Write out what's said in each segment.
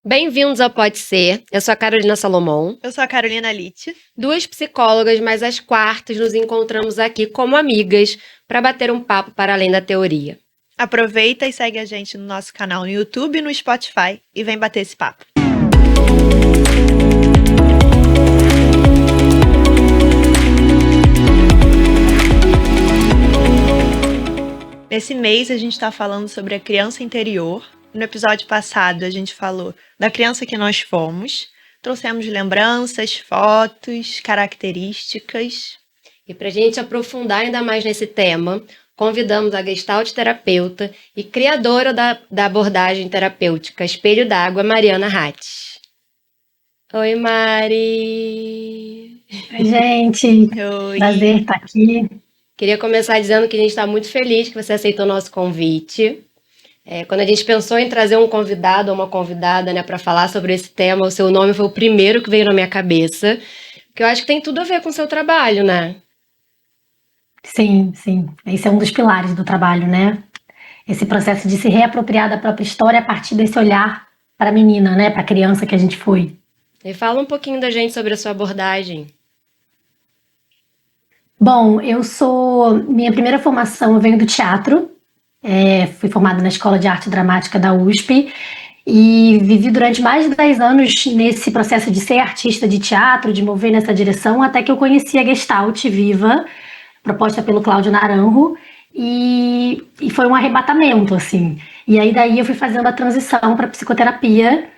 Bem-vindos ao Pode Ser. Eu sou a Carolina Salomão, Eu sou a Carolina Litt. duas psicólogas, mas às quartas nos encontramos aqui como amigas para bater um papo para além da teoria. Aproveita e segue a gente no nosso canal no YouTube e no Spotify e vem bater esse papo. Nesse mês a gente está falando sobre a criança interior. No episódio passado a gente falou da criança que nós fomos. Trouxemos lembranças, fotos, características. E para a gente aprofundar ainda mais nesse tema, convidamos a gestalt terapeuta e criadora da abordagem terapêutica Espelho d'Água, Mariana Hatch. Oi, Mari! Oi, gente! Oi. Prazer estar aqui. Queria começar dizendo que a gente está muito feliz que você aceitou o nosso convite. Quando a gente pensou em trazer um convidado ou uma convidada, né, para falar sobre esse tema, o seu nome foi o primeiro que veio na minha cabeça, porque eu acho que tem tudo a ver com o seu trabalho, né? Sim. Esse é um dos pilares do trabalho, né? Esse processo de se reapropriar da própria história a partir desse olhar para a menina, né? Para a criança que a gente foi. E fala um pouquinho da gente sobre a sua abordagem. Bom, minha primeira formação eu venho do teatro. Fui formada na Escola de Arte Dramática da USP e vivi durante mais de 10 anos nesse processo de ser artista de teatro, de mover nessa direção, até que eu conheci a Gestalt Viva, proposta pelo Cláudio Naranjo, e foi um arrebatamento, assim. E aí daí eu fui fazendo a transição para psicoterapia.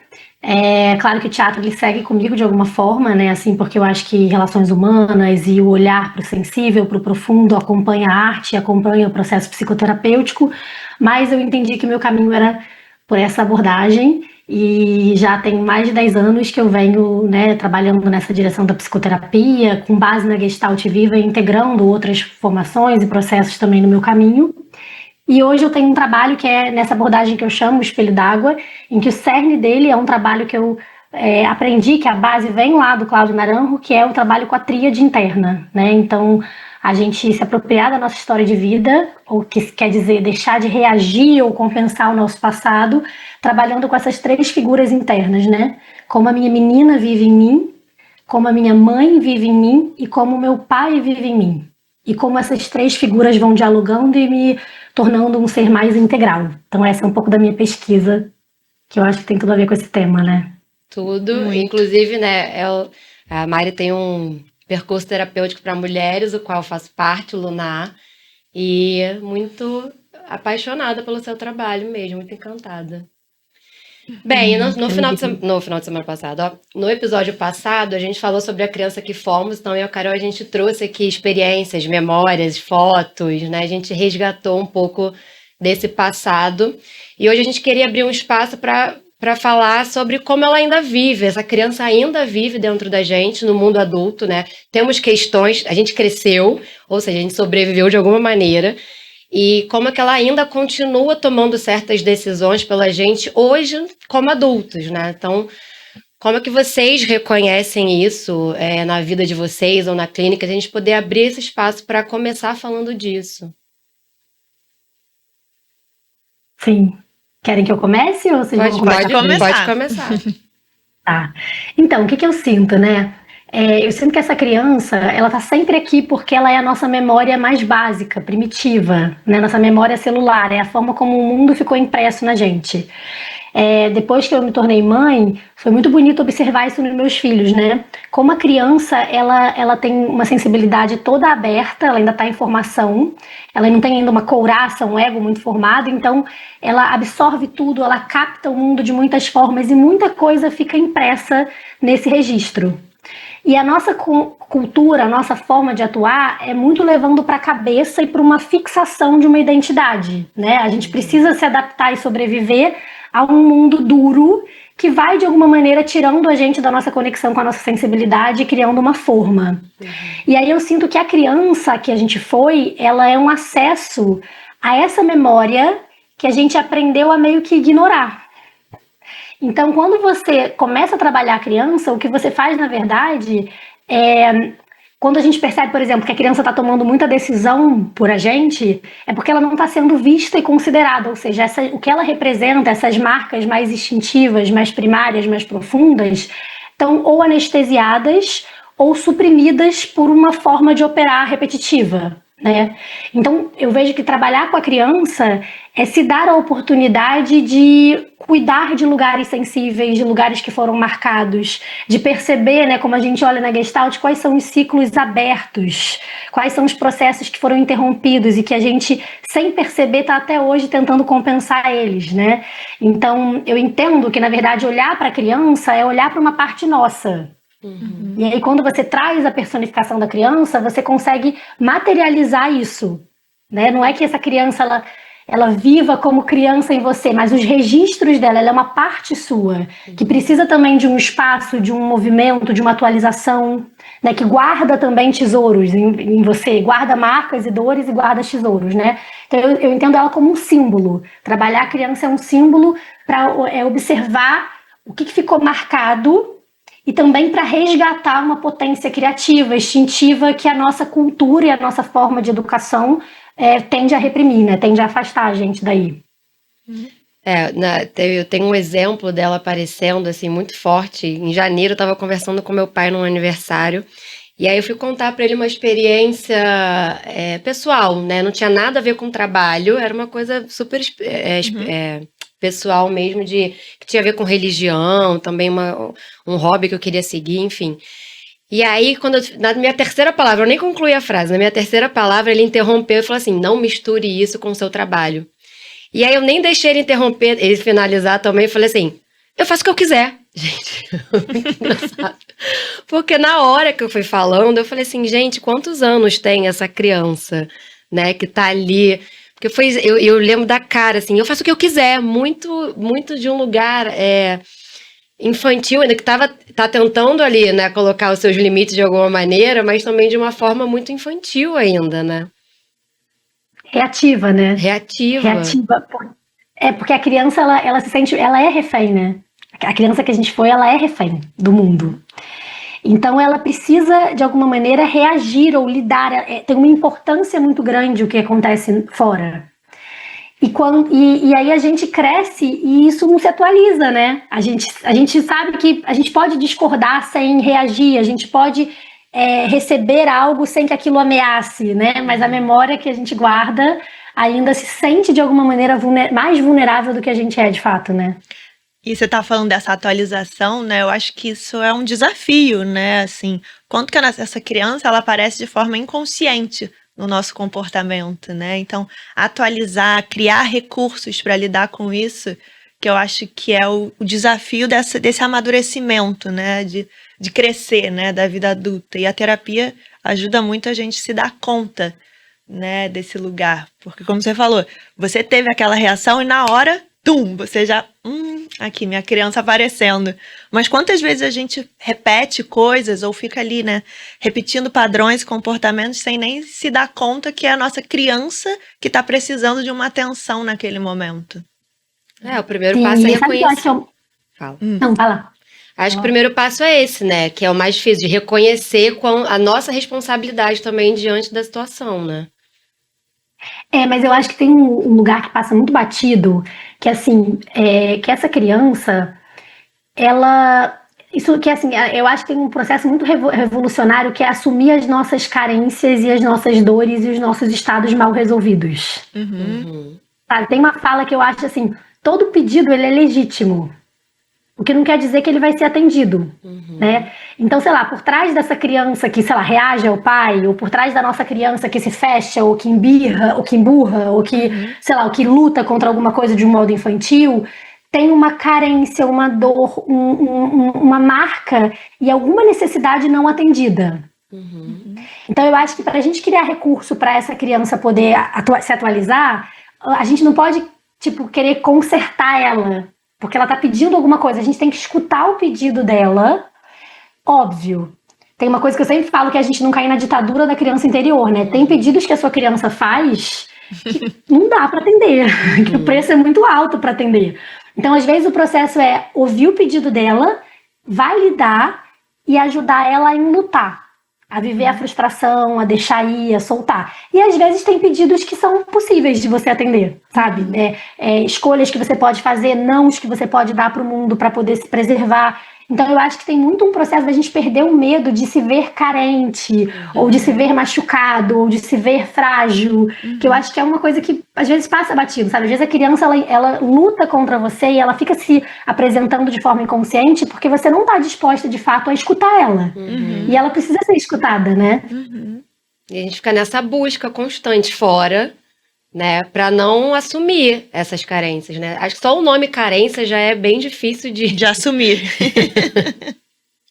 Claro que o teatro ele segue comigo de alguma forma, né? Assim, porque eu acho que relações humanas e o olhar para o sensível, para o profundo, acompanha a arte, acompanha o processo psicoterapêutico, mas eu entendi que o meu caminho era por essa abordagem e já tem mais de 10 anos que eu venho, né, trabalhando nessa direção da psicoterapia, com base na Gestalt Viva, integrando outras formações e processos também no meu caminho. E hoje eu tenho um trabalho que é nessa abordagem que eu chamo Espelho d'Água, em que o cerne dele é um trabalho que eu aprendi, que a base vem lá do Cláudio Naranjo, que é o trabalho com a tríade interna, né? Então, a gente se apropriar da nossa história de vida, ou que quer dizer deixar de reagir ou compensar o nosso passado, trabalhando com essas três figuras internas, né? Como a minha menina vive em mim, como a minha mãe vive em mim e como o meu pai vive em mim. E como essas três figuras vão dialogando e me tornando um ser mais integral. Então essa é um pouco da minha pesquisa, que eu acho que tem tudo a ver com esse tema, né? Tudo, Muito. inclusive, né, a Mari tem um percurso terapêutico para mulheres, o qual eu faço parte, o Lunar, e muito apaixonada pelo seu trabalho mesmo, muito encantada. Bem, no final de semana passado, ó, no episódio passado, a gente falou sobre a criança que fomos, então eu e a Carol, a gente trouxe aqui experiências, memórias, fotos, né? A gente resgatou um pouco desse passado. E hoje a gente queria abrir um espaço para falar sobre como ela ainda vive, essa criança ainda vive dentro da gente, no mundo adulto, né? Temos questões, a gente cresceu, ou seja, a gente sobreviveu de alguma maneira, e como é que ela ainda continua tomando certas decisões pela gente hoje como adultos, né? Então, como é que vocês reconhecem isso na vida de vocês ou na clínica, a gente poder abrir esse espaço para começar falando disso? Sim. Querem que eu comece ou vocês vão Pode começar. Pode começar. Tá. Então, o que eu sinto, né? Eu sinto que essa criança, ela tá sempre aqui porque ela é a nossa memória mais básica, primitiva, né? Nossa memória celular, é a forma como o mundo ficou impresso na gente. Depois que eu me tornei mãe, foi muito bonito observar isso nos meus filhos, né? Como a criança, ela tem uma sensibilidade toda aberta, ela ainda está em formação, ela não tem ainda uma couraça, um ego muito formado, então ela absorve tudo, ela capta o mundo de muitas formas e muita coisa fica impressa nesse registro. E a nossa cultura, a nossa forma de atuar é muito levando para a cabeça e para uma fixação de uma identidade, né? A gente precisa se adaptar e sobreviver a um mundo duro que vai, de alguma maneira, tirando a gente da nossa conexão com a nossa sensibilidade e criando uma forma. E aí eu sinto que a criança que a gente foi, ela é um acesso a essa memória que a gente aprendeu a meio que ignorar. Então, quando você começa a trabalhar a criança, o que você faz, na verdade, é quando a gente percebe, por exemplo, que a criança está tomando muita decisão por a gente, é porque ela não está sendo vista e considerada, ou seja, o que ela representa, essas marcas mais instintivas, mais primárias, mais profundas, estão ou anestesiadas ou suprimidas por uma forma de operar repetitiva, né? Então, eu vejo que trabalhar com a criança é se dar a oportunidade de cuidar de lugares sensíveis, de lugares que foram marcados, de perceber, né, como a gente olha na Gestalt, quais são os ciclos abertos, quais são os processos que foram interrompidos e que a gente, sem perceber, está até hoje tentando compensar eles, né? Então, eu entendo que, na verdade, olhar para a criança é olhar para uma parte nossa. E aí, quando você traz a personificação da criança, você consegue materializar isso, né? Não é que essa criança ela viva como criança em você, mas os registros dela, ela é uma parte sua, que precisa também de um espaço, de um movimento, de uma atualização, né? Que guarda também tesouros em você, guarda marcas e dores e guarda tesouros, né? Então eu entendo ela como um símbolo. Trabalhar a criança é um símbolo para observar o que ficou marcado e também para resgatar uma potência criativa, instintiva, que a nossa cultura e a nossa forma de educação tende a reprimir, né? Tende a afastar a gente daí. Eu tenho um exemplo dela aparecendo assim, muito forte. Em janeiro eu estava conversando com meu pai num aniversário, e aí eu fui contar para ele uma experiência pessoal, né? Não tinha nada a ver com trabalho, era uma coisa super pessoal mesmo, que tinha a ver com religião, também um hobby que eu queria seguir, enfim. E aí, na minha terceira palavra, eu nem concluí a frase, na minha terceira palavra ele interrompeu e falou assim, não misture isso com o seu trabalho. E aí eu nem deixei ele interromper, ele finalizar também, e falei assim, eu faço o que eu quiser. Gente, muito engraçado. Porque na hora que eu fui falando, eu falei assim, gente, quantos anos tem essa criança, né, que tá ali... Porque eu lembro da cara, assim, eu faço o que eu quiser, muito, muito de um lugar infantil, ainda que tá tentando ali, né, colocar os seus limites de alguma maneira, mas também de uma forma muito infantil ainda, né? Reativa, né? Reativa. Porque a criança, ela se sente, ela é refém, né? A criança que a gente foi, ela é refém do mundo. Então, ela precisa, de alguma maneira, reagir ou lidar. Tem uma importância muito grande o que acontece fora. E aí a gente cresce e isso não se atualiza, né? A gente sabe que a gente pode discordar sem reagir, a gente pode receber algo sem que aquilo ameace, né? Mas a memória que a gente guarda ainda se sente, de alguma maneira, mais vulnerável do que a gente é, de fato, né? E você tá falando dessa atualização, né? Eu acho que isso é um desafio, né? Assim, quanto que essa criança, ela aparece de forma inconsciente no nosso comportamento, né? Então, atualizar, criar recursos para lidar com isso, que eu acho que é o desafio desse amadurecimento, né? De crescer, né? Da vida adulta. E a terapia ajuda muito a gente se dar conta, né? Desse lugar. Porque, como você falou, você teve aquela reação e na hora... você já, aqui, minha criança aparecendo. Mas quantas vezes a gente repete coisas ou fica ali, né, repetindo padrões e comportamentos sem nem se dar conta que é a nossa criança que está precisando de uma atenção naquele momento. O primeiro passo é reconhecer. Fala. Não, fala. Acho que o primeiro passo é esse, né, que é o mais difícil, de reconhecer a nossa responsabilidade também diante da situação, né? Mas eu acho que tem um lugar que passa muito batido, que assim, que essa criança, eu acho que tem um processo muito revolucionário que é assumir as nossas carências e as nossas dores e os nossos estados mal resolvidos. Sabe, tem uma fala que eu acho assim, todo pedido ele é legítimo. O que não quer dizer que ele vai ser atendido, né? Então, sei lá, por trás dessa criança que, sei lá, reage ao pai, ou por trás da nossa criança que se fecha, ou que embirra, ou que emburra, ou que, sei lá, ou que luta contra alguma coisa de um modo infantil, tem uma carência, uma dor, uma marca e alguma necessidade não atendida. Então, eu acho que para a gente criar recurso para essa criança poder se atualizar, a gente não pode, querer consertar ela, porque ela está pedindo alguma coisa. A gente tem que escutar o pedido dela. Óbvio. Tem uma coisa que eu sempre falo, que a gente não cai na ditadura da criança interior, né? Tem pedidos que a sua criança faz que não dá para atender, que o preço é muito alto para atender. Então, às vezes, o processo é ouvir o pedido dela, validar e ajudar ela a enlutar a viver a frustração, a deixar ir, a soltar. E às vezes tem pedidos que são possíveis de você atender, sabe? Escolhas que você pode fazer, nãos que você pode dar para o mundo para poder se preservar. Então eu acho que tem muito um processo da gente perder o medo de se ver carente, ou de se ver machucado, ou de se ver frágil, que eu acho que é uma coisa que às vezes passa batido, sabe? Às vezes a criança, ela luta contra você e ela fica se apresentando de forma inconsciente porque você não está disposta de fato a escutar ela. E ela precisa ser escutada, né? E a gente fica nessa busca constante fora, né, para não assumir essas carências, né? Acho que só o nome carência já é bem difícil de assumir.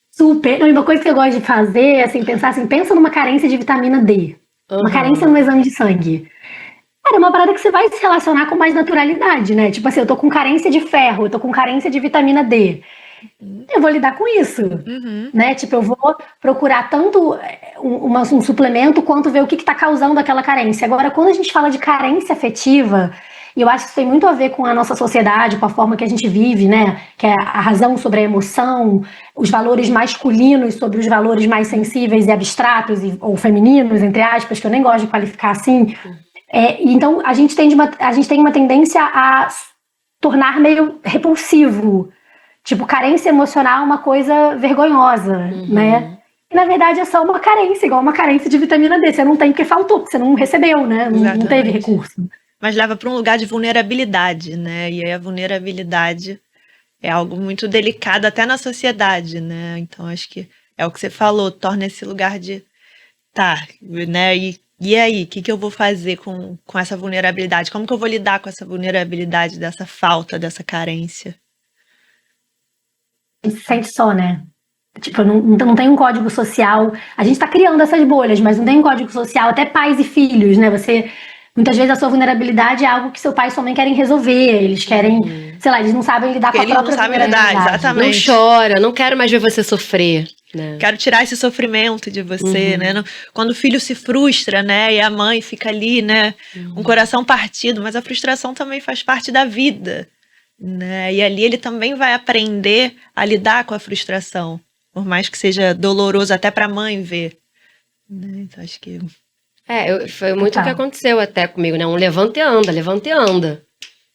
Super. E uma coisa que eu gosto de fazer, assim, pensar assim, pensa numa carência de vitamina D. Uma carência no exame de sangue. Cara, é uma parada que você vai se relacionar com mais naturalidade, né? Tipo assim, eu tô com carência de ferro, eu tô com carência de vitamina D. Eu vou lidar com isso, né? Tipo, eu vou procurar tanto um suplemento quanto ver o que está causando aquela carência. Agora, quando a gente fala de carência afetiva, e eu acho que isso tem muito a ver com a nossa sociedade, com a forma que a gente vive, né? Que é a razão sobre a emoção, os valores masculinos sobre os valores mais sensíveis e abstratos, ou femininos, entre aspas, que eu nem gosto de qualificar assim. Então, a gente tem uma tendência a tornar meio repulsivo. Tipo, carência emocional é uma coisa vergonhosa, né? E, na verdade, é só uma carência, igual uma carência de vitamina D. Você não tem porque faltou, porque você não recebeu, né? Não teve recurso. Mas leva para um lugar de vulnerabilidade, né? E aí a vulnerabilidade é algo muito delicado até na sociedade, né? Então, acho que é o que você falou, torna esse lugar de... Tá, né? E aí, o que eu vou fazer com essa vulnerabilidade? Como que eu vou lidar com essa vulnerabilidade, dessa falta, dessa carência? A gente se sente só, né? Tipo, não tem um código social. A gente tá criando essas bolhas, mas não tem um código social, até pais e filhos, né? Muitas vezes a sua vulnerabilidade é algo que seu pai e sua mãe querem resolver. Eles querem, sei lá, eles não sabem lidar com a própria vulnerabilidade. Exatamente. Não chora, não quero mais ver você sofrer. Né? Quero tirar esse sofrimento de você, né? Quando o filho se frustra, né? E a mãe fica ali, né? Um coração partido, mas a frustração também faz parte da vida. Né? E ali ele também vai aprender a lidar com a frustração, por mais que seja doloroso até para a mãe ver. Né? Então acho que... foi muito o que aconteceu até comigo, né? Um levanta e anda,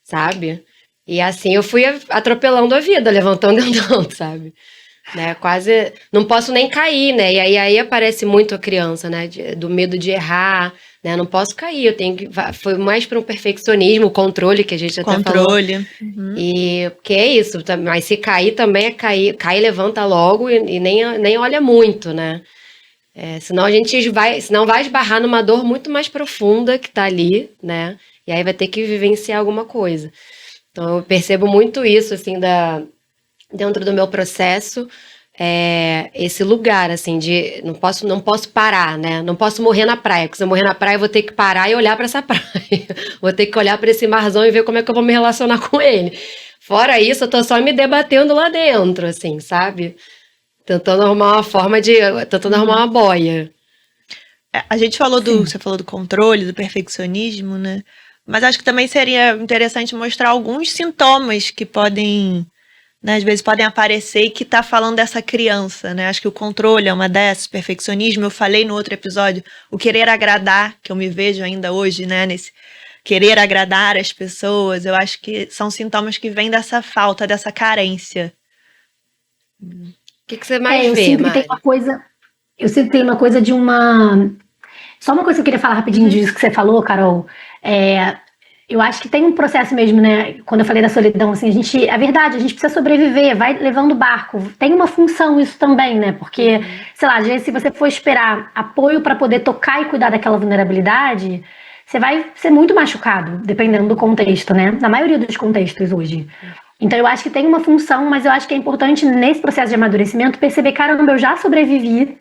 sabe? E assim eu fui atropelando a vida, levantando e andando, sabe? Né? Quase, não posso nem cair, né? E aí aparece muito a criança, né? Do medo de errar, né? Não posso cair, eu tenho que... Foi mais para um perfeccionismo, o controle que a gente até falou. Controle. E que é isso, mas se cair também é cair, cai e levanta logo e nem olha muito, né? Senão vai esbarrar numa dor muito mais profunda que tá ali, né? E aí vai ter que vivenciar alguma coisa. Então eu percebo muito isso, assim, dentro do meu processo, esse lugar, assim, de não posso parar, né? Não posso morrer na praia, porque se eu morrer na praia eu vou ter que parar e olhar para essa praia. Vou ter que olhar para esse marzão e ver como é que eu vou me relacionar com ele. Fora isso, eu tô só me debatendo lá dentro, assim, sabe? Tentando arrumar uma boia. A gente falou você falou do controle, do perfeccionismo, né? Mas acho que também seria interessante mostrar alguns sintomas que podem... Né, às vezes podem aparecer e que tá falando dessa criança, né? Acho que o controle é uma dessas, perfeccionismo. Eu falei no outro episódio, o querer agradar, que eu me vejo ainda hoje, né? Nesse querer agradar as pessoas. Eu acho que são sintomas que vêm dessa falta, dessa carência. O que você mais vê, Mari? Eu sinto que tem uma coisa de uma... Só uma coisa que eu queria falar rapidinho disso que você falou, Carol. Eu acho que tem um processo mesmo, né? Quando eu falei da solidão, assim, é verdade, a gente precisa sobreviver, vai levando o barco. Tem uma função isso também, né? Porque, sei lá, às vezes se você for esperar apoio para poder tocar e cuidar daquela vulnerabilidade, você vai ser muito machucado, dependendo do contexto, né? Na maioria dos contextos hoje. Então eu acho que tem uma função, mas eu acho que é importante nesse processo de amadurecimento perceber, caramba, eu já sobrevivi,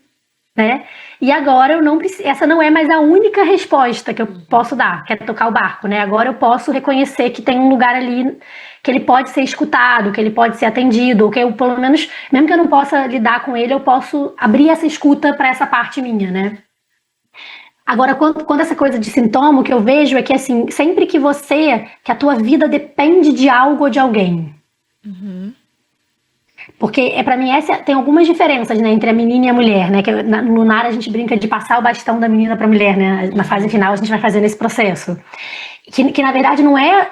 né? E agora eu não preciso, essa não é mais a única resposta que eu posso dar, que é tocar o barco, né? Agora eu posso reconhecer que tem um lugar ali que ele pode ser escutado, que ele pode ser atendido, ou que eu, pelo menos, mesmo que eu não possa lidar com ele, eu posso abrir essa escuta para essa parte minha, né? Agora, quando essa coisa de sintoma, o que eu vejo é que, assim, sempre que a tua vida depende de algo ou de alguém. Porque, pra mim, tem algumas diferenças, né, entre a menina e a mulher, né? Que no Lunar a gente brinca de passar o bastão da menina pra mulher, né? Na fase final a gente vai fazendo esse processo. Que na verdade não é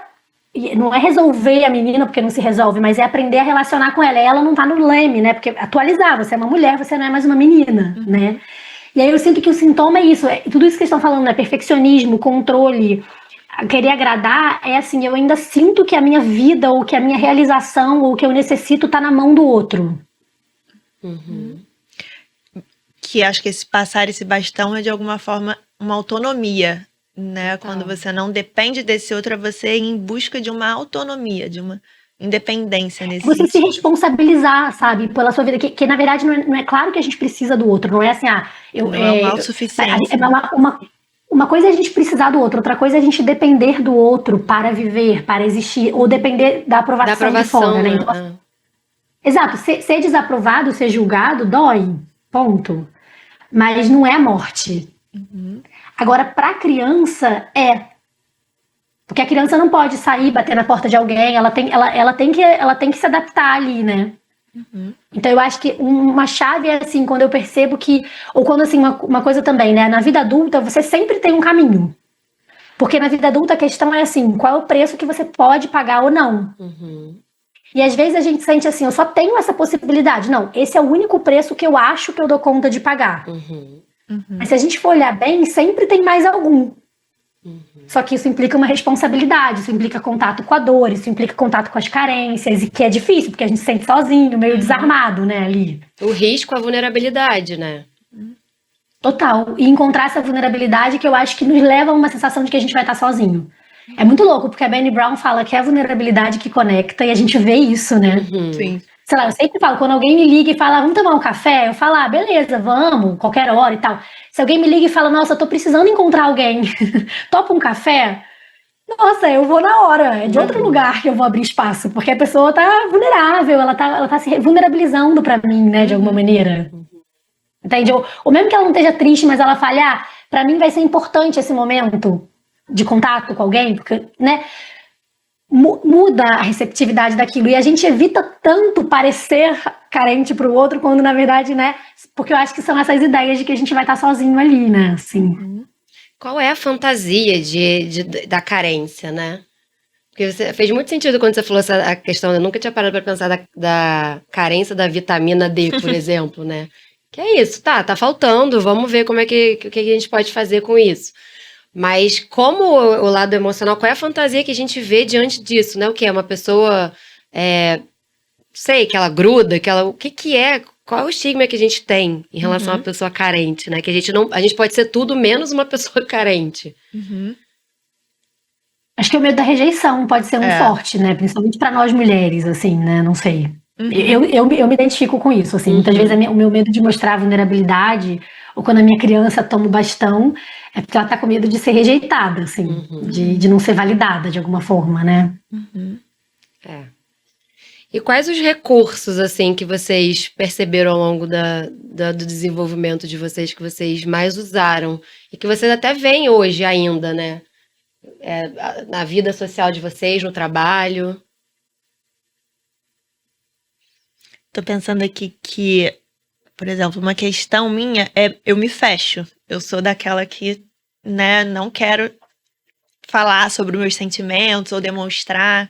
resolver a menina, porque não se resolve, mas é aprender a relacionar com ela. E ela não tá no leme, né? Porque atualizar, você é uma mulher, você não é mais uma menina, né? E aí eu sinto que o sintoma é isso, tudo isso que eles estão falando, né? Perfeccionismo, controle, querer agradar, é assim, eu ainda sinto que a minha vida, ou que a minha realização, ou que eu necessito tá na mão do outro. Que acho que passar esse bastão é de alguma forma uma autonomia, né? Quando você não depende desse outro, é você ir em busca de uma autonomia, de uma independência nesse Você se sentido. responsabilizar, sabe, pela sua vida, que na verdade não é claro que a gente precisa do outro, não é assim, Não é uma autossuficiência. Uma coisa é a gente precisar do outro, outra coisa é a gente depender do outro para viver, para existir, ou depender da aprovação de fora, né? Então, exato, ser desaprovado, ser julgado, dói, ponto. Mas não é a morte. Agora, para a criança, porque a criança não pode sair, bater na porta de alguém, ela tem que se adaptar ali, né? Então eu acho que uma chave é assim, quando eu percebo que, ou quando assim, uma coisa também, né? Na vida adulta você sempre tem um caminho. Porque na vida adulta a questão é assim, qual é o preço que você pode pagar ou não. E às vezes a gente sente assim, eu só tenho essa possibilidade. Não, esse é o único preço que eu acho que eu dou conta de pagar. Mas se a gente for olhar bem, sempre tem mais algum. Só que isso implica uma responsabilidade, isso implica contato com a dor, isso implica contato com as carências, e que é difícil, porque a gente se sente sozinho, meio desarmado, né, ali. O risco, a vulnerabilidade, né? Total. E encontrar essa vulnerabilidade que eu acho que nos leva a uma sensação de que a gente vai estar sozinho. É muito louco, porque a Brené Brown fala que é a vulnerabilidade que conecta, e a gente vê isso, né? Sim. Sei lá, eu sempre falo, quando alguém me liga e fala, vamos tomar um café, eu falo, beleza, vamos, qualquer hora e tal. Se alguém me liga e fala, nossa, eu tô precisando encontrar alguém, topa um café? Nossa, eu vou na hora, é de outro lugar que eu vou abrir espaço, porque a pessoa tá vulnerável, ela tá se vulnerabilizando pra mim, né, de alguma maneira. Entende? Ou mesmo que ela não esteja triste, mas ela fale, pra mim vai ser importante esse momento de contato com alguém, porque, né, muda a receptividade daquilo, e a gente evita tanto parecer carente pro outro, quando na verdade, né, porque eu acho que são essas ideias de que a gente vai estar sozinho ali, né, assim. Qual é a fantasia da carência, né? Porque fez muito sentido quando você falou a questão, eu nunca tinha parado para pensar da carência da vitamina D, por exemplo, né? Que é isso, tá faltando, vamos ver como é que a gente pode fazer com isso. Mas como o lado emocional, qual é a fantasia que a gente vê diante disso, né? O que é uma pessoa, que ela gruda, o que é, qual é o estigma que a gente tem em relação a uma pessoa carente, né? Que a gente pode ser tudo menos uma pessoa carente. Acho que o medo da rejeição pode ser forte, né? Principalmente para nós mulheres, assim, né? Não sei. Eu me identifico com isso, assim. Muitas vezes o meu medo de mostrar vulnerabilidade, ou quando a minha criança toma o bastão, é porque ela tá com medo de ser rejeitada, assim. De não ser validada de alguma forma, né? E quais os recursos, assim, que vocês perceberam ao longo do desenvolvimento de vocês, que vocês mais usaram? E que vocês até veem hoje ainda, né? Na vida social de vocês, no trabalho. Tô pensando aqui que, por exemplo, uma questão minha é eu me fecho. Eu sou daquela que, né, não quero falar sobre os meus sentimentos ou demonstrar.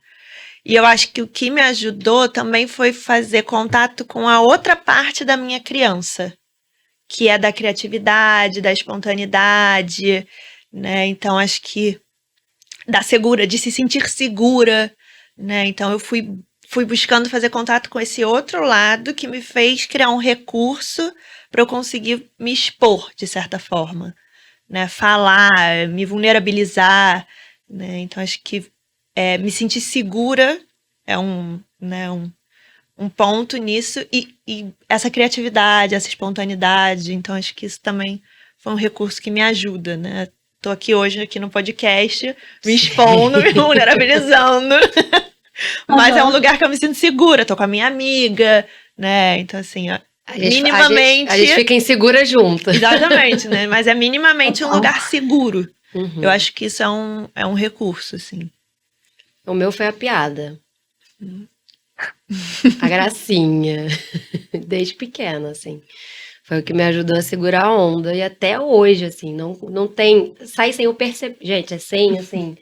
E eu acho que o que me ajudou também foi fazer contato com a outra parte da minha criança, que é da criatividade, da espontaneidade, né? Então acho que de se sentir segura, né? Então eu fui buscando fazer contato com esse outro lado que me fez criar um recurso para eu conseguir me expor de certa forma, né? Falar, me vulnerabilizar, né? Então acho que me sentir segura é um ponto nisso, e essa criatividade, essa espontaneidade, então acho que isso também foi um recurso que me ajuda, né? Tô aqui hoje, aqui no podcast, me expondo, me vulnerabilizando, mas é um lugar que eu me sinto segura, tô com a minha amiga, né? Então assim, minimamente... A gente fica insegura junto. Exatamente, né? Mas é minimamente um lugar seguro. Eu acho que isso é um recurso, assim. O meu foi a piada. A gracinha. Desde pequena, assim. Foi o que me ajudou a segurar a onda. E até hoje, assim, não tem. Sai sem eu perceber. Gente, é sem, assim.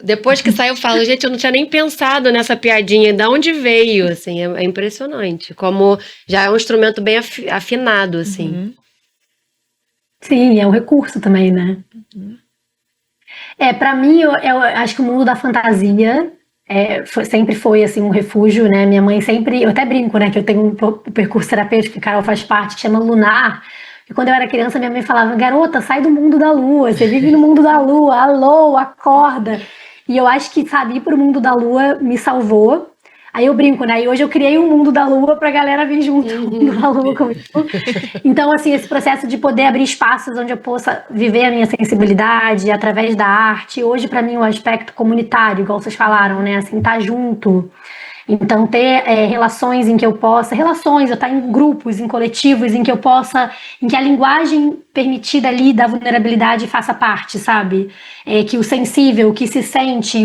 Depois que sai, eu falo, gente, eu não tinha nem pensado nessa piadinha, de onde veio, assim, é impressionante. Como já é um instrumento bem afinado, assim. Sim, é um recurso também, né? Para mim, eu acho que o mundo da fantasia sempre foi assim um refúgio, né? Minha mãe sempre, eu até brinco, né, que eu tenho um percurso terapêutico que a Carol faz parte, que chama Lunar. E quando eu era criança, minha mãe falava: garota, sai do mundo da lua, você vive no mundo da lua, alô, acorda. E eu acho que, sabe, ir pro mundo da lua me salvou. Aí eu brinco, né? E hoje eu criei um mundo da lua pra galera vir junto no mundo da lua comigo. Então, assim, esse processo de poder abrir espaços onde eu possa viver a minha sensibilidade através da arte. Hoje, para mim, o aspecto comunitário, igual vocês falaram, né? Assim, tá junto. Então, ter relações em que eu possa, eu estar em grupos, em coletivos, em que eu possa, em que a linguagem permitida ali da vulnerabilidade faça parte, sabe? Que o sensível, o que se sente,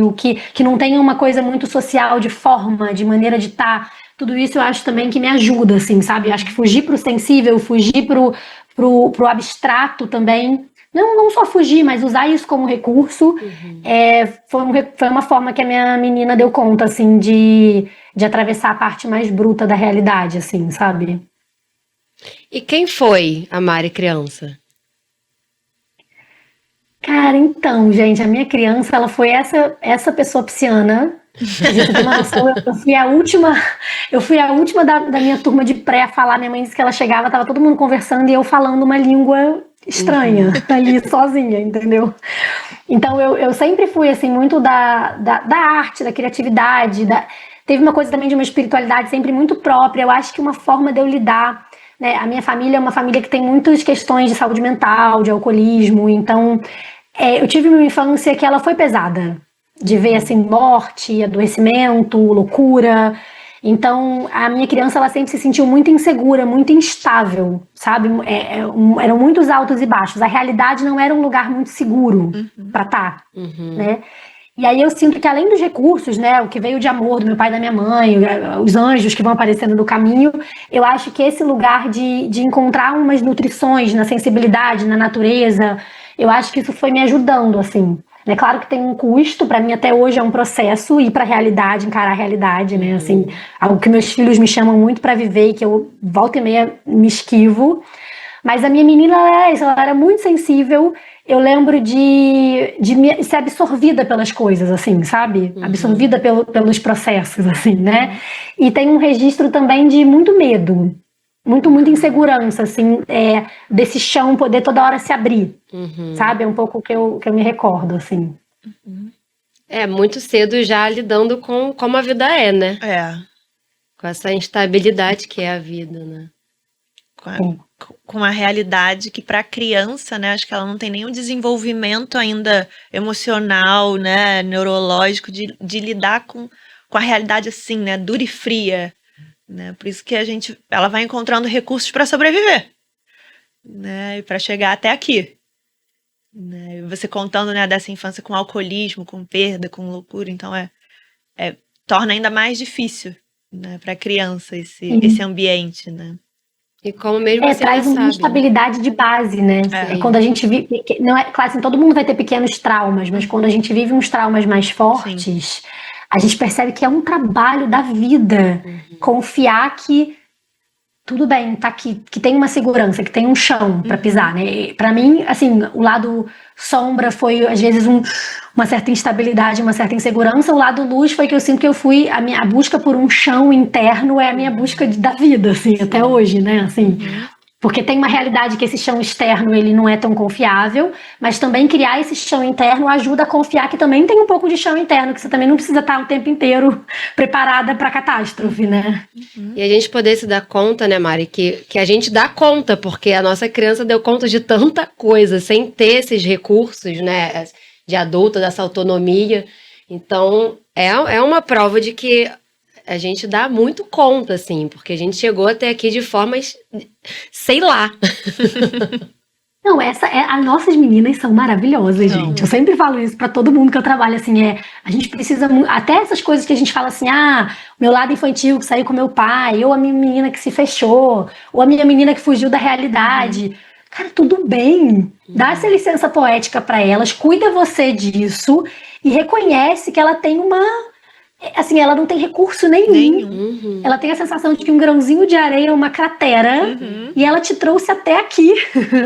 que não tenha uma coisa muito social de forma, de maneira de estar. Tudo isso eu acho também que me ajuda, assim, sabe? Eu acho que fugir pro sensível, fugir pro abstrato também. Não só fugir, mas usar isso como recurso. Foi uma forma que a minha menina deu conta, assim, de atravessar a parte mais bruta da realidade, assim, sabe? E quem foi a Mari criança? Cara, então, gente, a minha criança, ela foi essa pessoa pisciana. Pra você ter uma noção, eu fui a última da minha turma de pré a falar. Minha mãe disse que ela chegava, tava todo mundo conversando e eu falando uma língua estranha ali sozinha, entendeu? Então eu sempre fui assim muito da arte, da criatividade, teve uma coisa também de uma espiritualidade sempre muito própria. Eu acho que uma forma de eu lidar, né? A minha família é uma família que tem muitas questões de saúde mental, de alcoolismo, então eu tive uma infância que ela foi pesada, de ver assim morte, adoecimento, loucura. Então, a minha criança, ela sempre se sentiu muito insegura, muito instável, sabe? Eram muitos altos e baixos. A realidade não era um lugar muito seguro para estar, né? E aí eu sinto que além dos recursos, né, o que veio de amor do meu pai e da minha mãe, os anjos que vão aparecendo no caminho, eu acho que esse lugar de encontrar umas nutrições na sensibilidade, na natureza, eu acho que isso foi me ajudando, assim. É claro que tem um custo, para mim até hoje é um processo ir para a realidade, encarar a realidade, né? Assim, algo que meus filhos me chamam muito para viver e que eu volta e meia me esquivo. Mas a minha menina, ela era muito sensível. Eu lembro de ser absorvida pelas coisas, assim, sabe? Absorvida pelos processos, assim, né? E tem um registro também de muito medo. Muita insegurança, assim, desse chão poder toda hora se abrir, sabe? É um pouco que eu me recordo, assim. Muito cedo já lidando com como a vida é, né? Com essa instabilidade que é a vida, né? Com a realidade que para a criança, né, acho que ela não tem nenhum desenvolvimento ainda emocional, né, neurológico de lidar com a realidade assim, né, dura e fria, né? Por isso que ela vai encontrando recursos para sobreviver, né, e para chegar até aqui, né? E você contando, né, dessa infância com alcoolismo, com perda, com loucura, então torna ainda mais difícil, né, para a criança esse ambiente, né? E como mesmo você Traz uma instabilidade de base, né? Quando a gente vive. Não é, claro, assim, todo mundo vai ter pequenos traumas, mas quando a gente vive uns traumas mais fortes, a gente percebe que é um trabalho da vida confiar que tudo bem, tá aqui, que tem uma segurança, que tem um chão para pisar, né? Para mim, assim, o lado sombra foi às vezes uma certa instabilidade, uma certa insegurança. O lado luz foi que eu sinto que eu fui a busca por um chão interno é a minha busca da vida, assim, até hoje, né? Assim, porque tem uma realidade que esse chão externo ele não é tão confiável, mas também criar esse chão interno ajuda a confiar que também tem um pouco de chão interno, que você também não precisa estar o tempo inteiro preparada para catástrofe, né? E a gente poder se dar conta, né, Mari, que a gente dá conta, porque a nossa criança deu conta de tanta coisa, sem ter esses recursos, né, de adulta, dessa autonomia. Então, é uma prova de que a gente dá muito conta, assim, porque a gente chegou até aqui de formas, sei lá. Não, as nossas meninas são maravilhosas, Não. gente. Eu sempre falo isso pra todo mundo que eu trabalho, assim, a gente precisa até essas coisas que a gente fala assim, meu lado infantil que saiu com meu pai, ou a minha menina que se fechou, ou a minha menina que fugiu da realidade. Cara, tudo bem. Dá essa licença poética pra elas, cuida você disso e reconhece que ela tem assim, ela não tem recurso nenhum. Ela tem a sensação de que um grãozinho de areia é uma cratera e ela te trouxe até aqui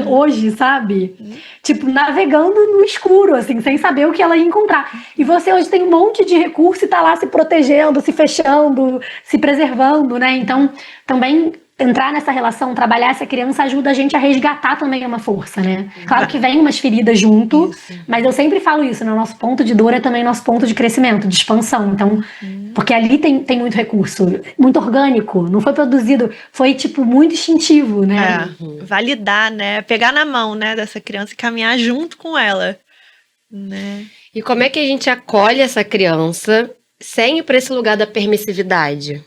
hoje, sabe? Tipo, navegando no escuro, assim, sem saber o que ela ia encontrar. E você hoje tem um monte de recurso e tá lá se protegendo, se fechando, se preservando, né? Então, também entrar nessa relação, trabalhar essa criança ajuda a gente a resgatar também uma força, né? Claro que vem umas feridas junto, mas eu sempre falo isso, né? O nosso ponto de dor é também nosso ponto de crescimento, de expansão. Então, porque ali tem muito recurso, muito orgânico, não foi produzido, foi tipo muito instintivo, né? Validar, né? Pegar na mão, né, dessa criança e caminhar junto com ela, né? E como é que a gente acolhe essa criança sem ir para esse lugar da permissividade?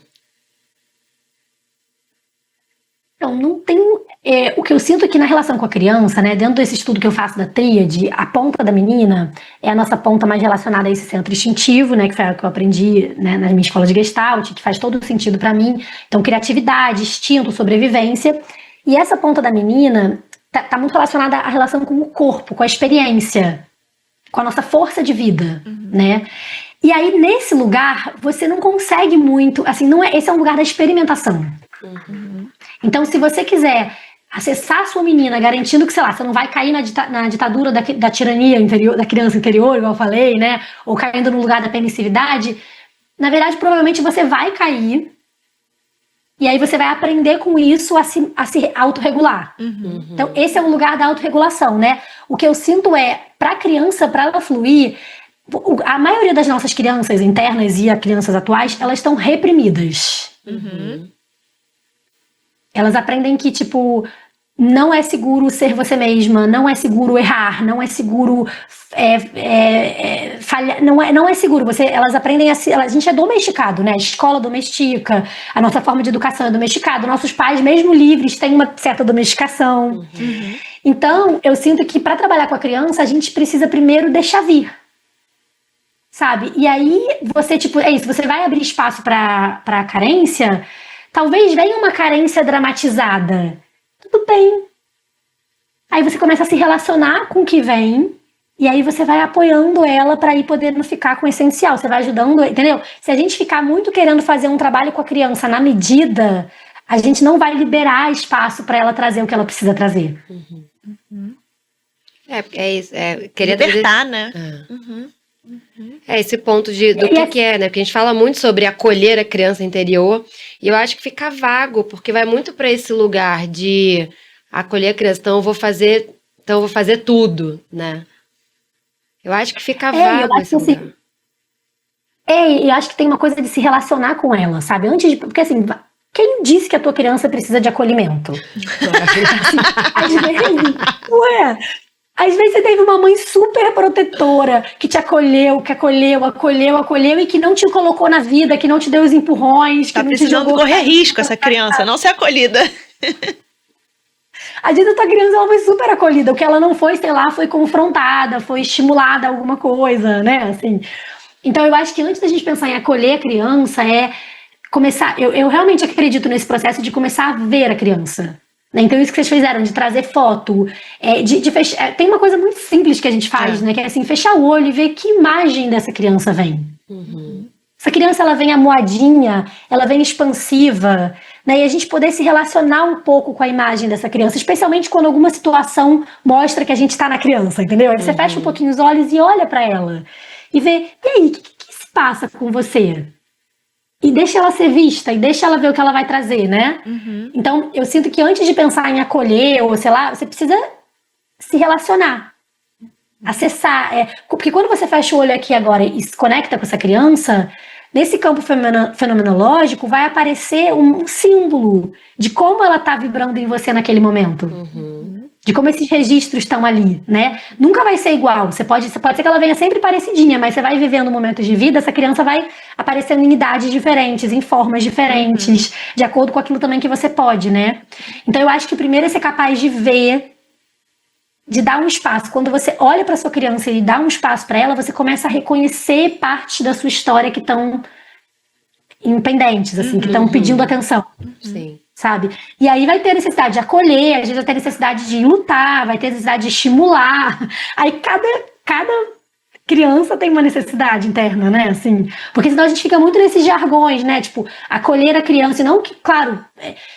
Então, não tem. O que eu sinto aqui na relação com a criança, né, dentro desse estudo que eu faço da tríade, a ponta da menina é a nossa ponta mais relacionada a esse centro instintivo, né, que foi o que eu aprendi, né, na minha escola de Gestalt, que faz todo sentido para mim. Então, criatividade, instinto, sobrevivência. E essa ponta da menina tá muito relacionada à relação com o corpo, com a experiência, com a nossa força de vida, né? E aí, nesse lugar, você não consegue muito, assim, esse é um lugar da experimentação. Então, se você quiser acessar a sua menina, garantindo que, sei lá, você não vai cair na ditadura da tirania interior, da criança interior, igual eu falei, né? Ou caindo no lugar da permissividade, na verdade, provavelmente você vai cair e aí você vai aprender com isso a se autorregular. Então, esse é o lugar da autorregulação, né? O que eu sinto pra criança, pra ela fluir, a maioria das nossas crianças internas e as crianças atuais, elas estão reprimidas. Elas aprendem que, tipo, não é seguro ser você mesma, não é seguro errar, não é seguro falhar, não é seguro. Elas aprendem a gente é domesticado, né? A escola domestica, a nossa forma de educação é domesticada, nossos pais, mesmo livres, têm uma certa domesticação. Então, eu sinto que para trabalhar com a criança, a gente precisa primeiro deixar vir. Sabe? E aí, você, tipo, é isso, você vai abrir espaço pra carência. Talvez venha uma carência dramatizada. Tudo bem. Aí você começa a se relacionar com o que vem. E aí você vai apoiando ela para ir podendo ficar com o essencial. Você vai ajudando, entendeu? Se a gente ficar muito querendo fazer um trabalho com a criança na medida, a gente não vai liberar espaço para ela trazer o que ela precisa trazer. É isso. Queria libertar, né? Esse ponto do que é, né? Porque a gente fala muito sobre acolher a criança interior e eu acho que fica vago, porque vai muito para esse lugar de acolher a criança. Então eu vou fazer tudo, né? Eu acho que fica vago esse lugar. E acho que tem uma coisa de se relacionar com ela, sabe? Porque assim, quem disse que a tua criança precisa de acolhimento? Às vezes, às vezes você teve uma mãe super protetora que te acolheu, que acolheu e que não te colocou na vida, que não te deu os empurrões, que não te jogou. Tá precisando correr risco essa criança, não ser acolhida. Às vezes a tua criança ela foi super acolhida, o que ela não foi, sei lá, foi confrontada, foi estimulada a alguma coisa, né? Assim. Então eu acho que antes da gente pensar em acolher a criança começar. Eu realmente acredito nesse processo de começar a ver a criança. Então isso que vocês fizeram, de trazer foto, de fechar. Tem uma coisa muito simples que a gente faz, né? Que é assim, fechar o olho e ver que imagem dessa criança vem. Essa criança, ela vem amuadinha, ela vem expansiva, né? E a gente poder se relacionar um pouco com a imagem dessa criança, especialmente quando alguma situação mostra que a gente está na criança, entendeu? Aí você fecha um pouquinho os olhos e olha para ela e vê, e aí, o que se passa com você? E deixa ela ser vista, e deixa ela ver o que ela vai trazer, né? Então, eu sinto que antes de pensar em acolher, ou sei lá, você precisa se relacionar. Acessar. Porque quando você fecha o olho aqui agora e se conecta com essa criança, nesse campo fenomenológico vai aparecer um símbolo de como ela está vibrando em você naquele momento. De como esses registros estão ali, né? Nunca vai ser igual. Pode ser que ela venha sempre parecidinha, mas você vai vivendo momentos de vida, essa criança vai aparecendo em idades diferentes, em formas diferentes, de acordo com aquilo também que você pode, né? Então eu acho que primeiro é ser capaz de ver de dar um espaço. Quando você olha para sua criança e dá um espaço para ela, você começa a reconhecer partes da sua história que estão impendentes, assim, que estão pedindo atenção. Sim. Sabe? E aí vai ter necessidade de acolher, às vezes vai ter necessidade de lutar, vai ter necessidade de estimular. Aí cada criança tem uma necessidade interna, né? Assim, porque senão a gente fica muito nesses jargões, né? Tipo, acolher a criança, e não que, claro,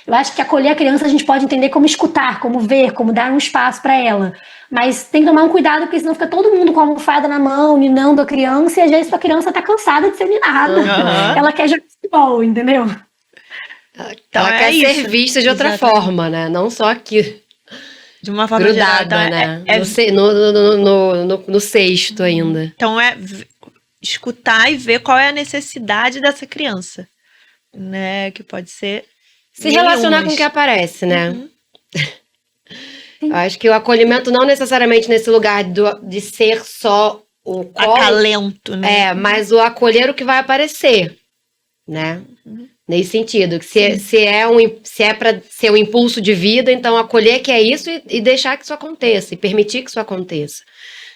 eu acho que acolher a criança a gente pode entender como escutar, como ver, como dar um espaço para ela. Mas tem que tomar um cuidado, porque senão fica todo mundo com a almofada na mão, ninando a criança, e às vezes a criança tá cansada de ser ninada. Ela quer jogar futebol, entendeu? Então ela quer ser vista de outra forma, né? Não só aqui. De uma forma grudada, geral, né? então No cesto ainda. Então escutar e ver qual é a necessidade dessa criança, né? Que pode ser se relacionar com o que aparece, né? Eu acho que o acolhimento não necessariamente nesse lugar de ser só o colo, acalento, né? mas o acolher o que vai aparecer, né? Nesse sentido, que se é para ser um impulso de vida, então acolher que é isso e deixar que isso aconteça, e permitir que isso aconteça.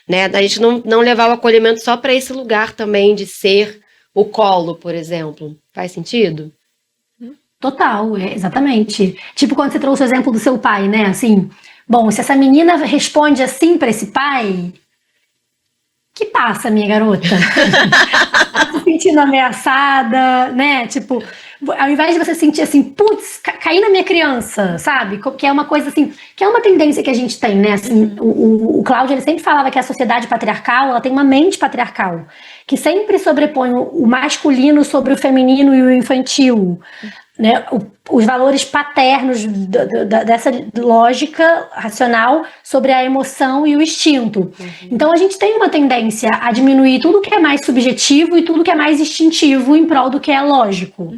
Né? A gente não levar o acolhimento só para esse lugar também de ser o colo, por exemplo. Faz sentido? Total, exatamente. Tipo quando você trouxe o exemplo do seu pai, né? Assim, bom, se essa menina responde assim para esse pai, que passa, minha garota? Tá se sentindo ameaçada, né? Tipo, ao invés de você sentir assim, putz, caí na minha criança, sabe? Que é uma coisa assim, que é uma tendência que a gente tem, né? Assim, o Cláudio, ele sempre falava que a sociedade patriarcal, ela tem uma mente patriarcal, que sempre sobrepõe o masculino sobre o feminino e o infantil, né? Os valores paternos dessa lógica racional sobre a emoção e o instinto. Então a gente tem uma tendência a diminuir tudo que é mais subjetivo e tudo que é mais instintivo em prol do que é lógico.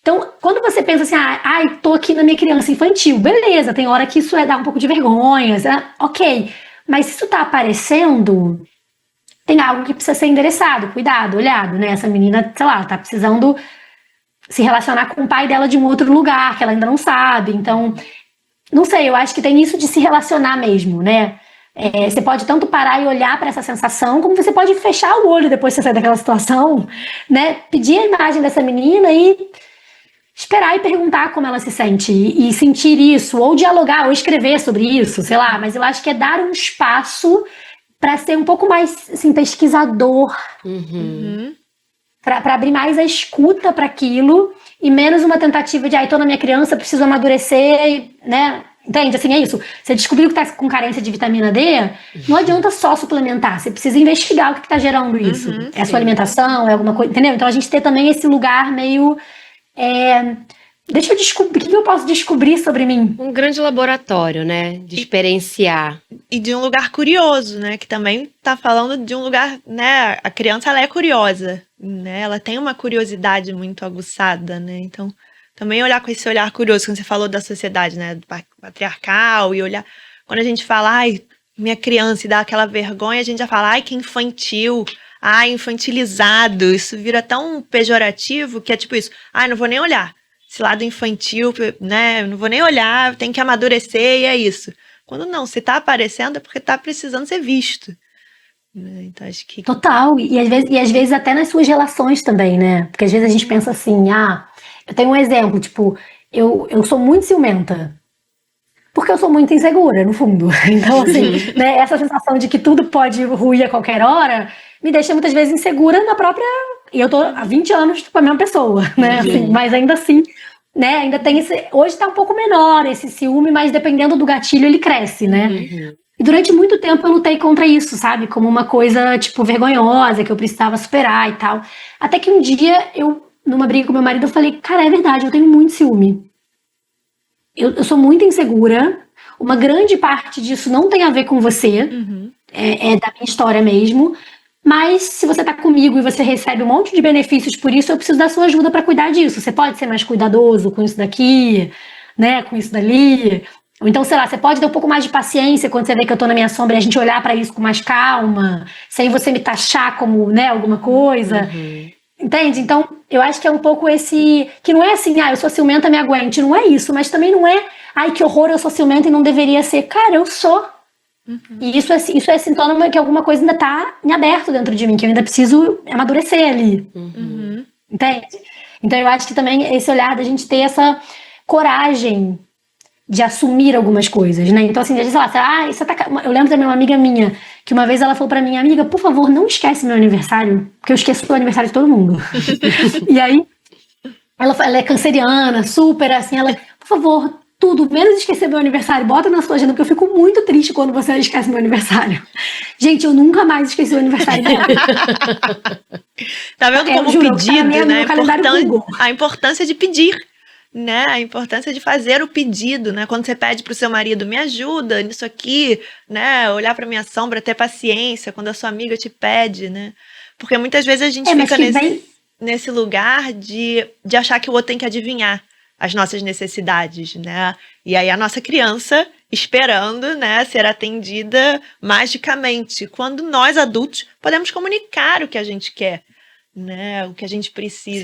Então, quando você pensa assim, tô aqui na minha criança infantil, beleza, tem hora que isso dá um pouco de vergonha, ok, mas se isso tá aparecendo, tem algo que precisa ser endereçado, cuidado, olhado, né? Essa menina, sei lá, tá precisando se relacionar com o pai dela de um outro lugar, que ela ainda não sabe. Então, não sei, eu acho que tem isso de se relacionar mesmo, né? Você pode tanto parar e olhar para essa sensação, como você pode fechar o olho depois que você sair daquela situação, né? Pedir a imagem dessa menina e esperar e perguntar como ela se sente, e sentir isso, ou dialogar, ou escrever sobre isso, sei lá. Mas eu acho que é dar um espaço para ser um pouco mais, assim, pesquisador. Para abrir mais a escuta para aquilo e menos uma tentativa de tô na minha criança, preciso amadurecer, né? Entende? Assim, é isso. Você descobriu que tá com carência de vitamina D, não adianta só suplementar. Você precisa investigar o que tá gerando isso. É a sua alimentação, é alguma coisa, entendeu? Então a gente ter também esse lugar meio... deixa eu descobrir, o que eu posso descobrir sobre mim? Um grande laboratório, né? De experienciar. E de um lugar curioso, né? Que também tá falando de um lugar, né? A criança, ela é curiosa, né? Ela tem uma curiosidade muito aguçada, né? Então, também olhar com esse olhar curioso, quando você falou da sociedade, né? Patriarcal, e olhar... Quando a gente fala, minha criança, e dá aquela vergonha, a gente já fala, que infantil, infantilizado. Isso vira tão pejorativo que é tipo isso, não vou nem olhar. Esse lado infantil, né? Não vou nem olhar, tem que amadurecer e é isso. Quando não, se tá aparecendo é porque tá precisando ser visto. Né? Então acho que... Total, e às vezes até nas suas relações também, né? Porque às vezes a gente pensa assim, eu tenho um exemplo, tipo, eu sou muito ciumenta. Porque eu sou muito insegura, no fundo. Então, assim, né, essa sensação de que tudo pode ruir a qualquer hora me deixa muitas vezes insegura na própria... E eu tô há 20 anos com a mesma pessoa, né? Assim, mas ainda assim, né? Ainda tem esse... Hoje tá um pouco menor esse ciúme, mas dependendo do gatilho ele cresce, né? E durante muito tempo eu lutei contra isso, sabe? Como uma coisa, tipo, vergonhosa, que eu precisava superar e tal. Até que um dia, numa briga com meu marido, eu falei, cara, é verdade, eu tenho muito ciúme. Eu sou muito insegura, uma grande parte disso não tem a ver com você, é da minha história mesmo, mas se você tá comigo e você recebe um monte de benefícios por isso, eu preciso da sua ajuda para cuidar disso. Você pode ser mais cuidadoso com isso daqui, né, com isso dali, ou então, sei lá, você pode ter um pouco mais de paciência quando você vê que eu tô na minha sombra e a gente olhar para isso com mais calma, sem você me taxar como, né, alguma coisa. Entende? Então, eu acho que é um pouco esse... Que não é assim, eu sou ciumenta, me aguente. Não é isso, mas também não é... que horror, eu sou ciumenta e não deveria ser. Cara, eu sou. E isso é sintoma que alguma coisa ainda tá em aberto dentro de mim, que eu ainda preciso amadurecer ali. Entende? Então eu acho que também esse olhar da gente ter essa coragem de assumir algumas coisas, né? Então assim, às vezes você tá... Eu lembro também uma amiga minha, que uma vez ela falou pra mim, amiga, por favor, não esquece meu aniversário, porque eu esqueço o aniversário de todo mundo. E aí, ela é canceriana, super assim, ela, por favor, tudo, menos esquecer meu aniversário, bota na sua agenda, porque eu fico muito triste quando você esquece meu aniversário. Gente, eu nunca mais esqueci o aniversário dela. Tá vendo como o pedido, né? A importância de pedir, né? A importância de fazer o pedido, né? Quando você pede pro seu marido, me ajuda nisso aqui, né? Olhar pra minha sombra, ter paciência quando a sua amiga te pede, né? Porque muitas vezes a gente fica nesse lugar de achar que o outro tem que adivinhar as nossas necessidades, né? E aí a nossa criança esperando, né, ser atendida magicamente, quando nós adultos podemos comunicar o que a gente quer, né, o que a gente precisa.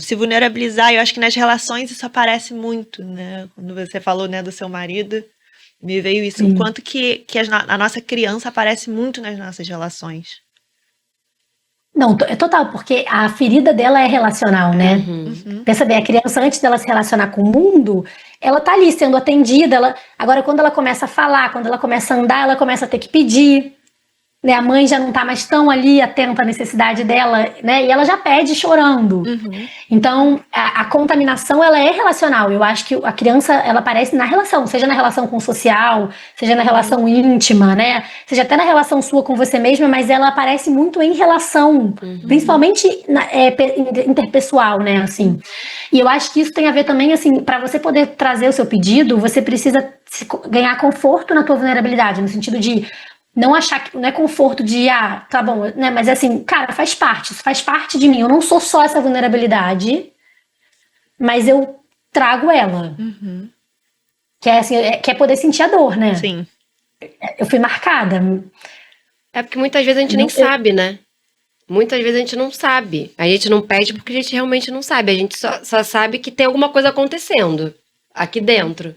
Se vulnerabilizar, eu acho que nas relações isso aparece muito, né? Quando você falou, né, do seu marido, me veio isso, o quanto que a nossa criança aparece muito nas nossas relações. Não, é total, porque a ferida dela é relacional, né? Pensa bem, a criança, antes dela se relacionar com o mundo, ela tá ali sendo atendida, agora quando ela começa a falar, quando ela começa a andar, ela começa a ter que pedir, né? A mãe já não tá mais tão ali atenta à necessidade dela, né? E ela já pede chorando. Então, a contaminação, ela é relacional. Eu acho que a criança, ela aparece na relação, seja na relação com o social, seja na relação íntima, né? Seja até na relação sua com você mesma, mas ela aparece muito em relação, principalmente interpessoal, né? Assim. E eu acho que isso tem a ver também, assim, para você poder trazer o seu pedido, você precisa ganhar conforto na tua vulnerabilidade, no sentido de não achar que não é conforto de, tá bom, né? Mas assim, cara, isso faz parte de mim. Eu não sou só essa vulnerabilidade, mas eu trago ela. Que é assim, que é poder sentir a dor, né? Sim. Eu fui marcada. É porque muitas vezes a gente nem sabe, né? Muitas vezes a gente não sabe. A gente não pede porque a gente realmente não sabe. A gente só sabe que tem alguma coisa acontecendo aqui dentro,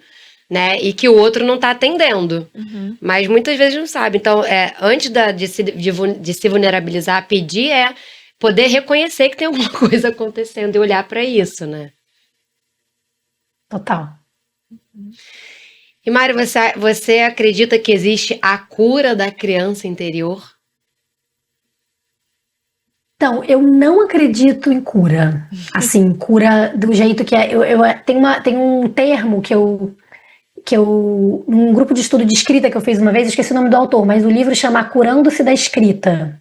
né? E que o outro não tá atendendo. Mas muitas vezes não sabe. Então, antes de se vulnerabilizar, pedir é poder reconhecer que tem alguma coisa acontecendo e olhar para isso, né? Total. E Mari, você acredita que existe a cura da criança interior? Então, eu não acredito em cura. Assim, cura do jeito que é. Tem um termo que eu, num grupo de estudo de escrita que eu fiz uma vez, eu esqueci o nome do autor, mas o livro chama Curando-se da Escrita.